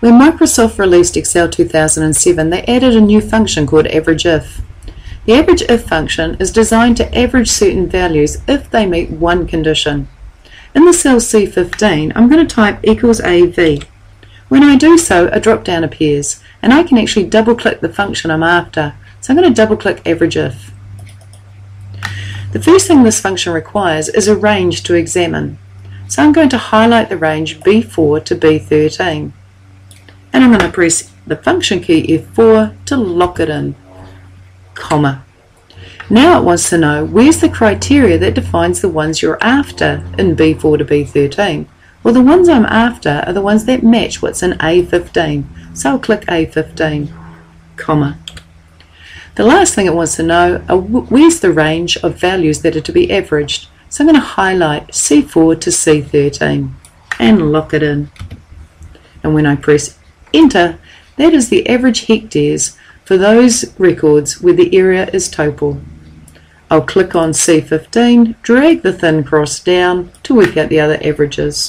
When Microsoft released Excel 2007, they added a new function called AVERAGEIF. The AVERAGEIF function is designed to average certain values if they meet one condition. In the cell C15, I'm going to type equals AV. When I do so, a drop-down appears, and I can actually double-click the function I'm after. So I'm going to double-click AVERAGEIF. The first thing this function requires is a range to examine. So I'm going to highlight the range B4 to B13. And I'm going to press the function key F4 to lock it in, comma. Now it wants to know where's the criteria that defines the ones you're after in B4 to B13. Well, the ones I'm after are the ones that match what's in A15. So I'll click A15, comma. The last thing it wants to know are where's the range of values that are to be averaged. So I'm going to highlight C4 to C13 and lock it in. And when I press Enter, that is the average hectares for those records where the area is total. I'll click on C15, drag the thin cross down to work out the other averages.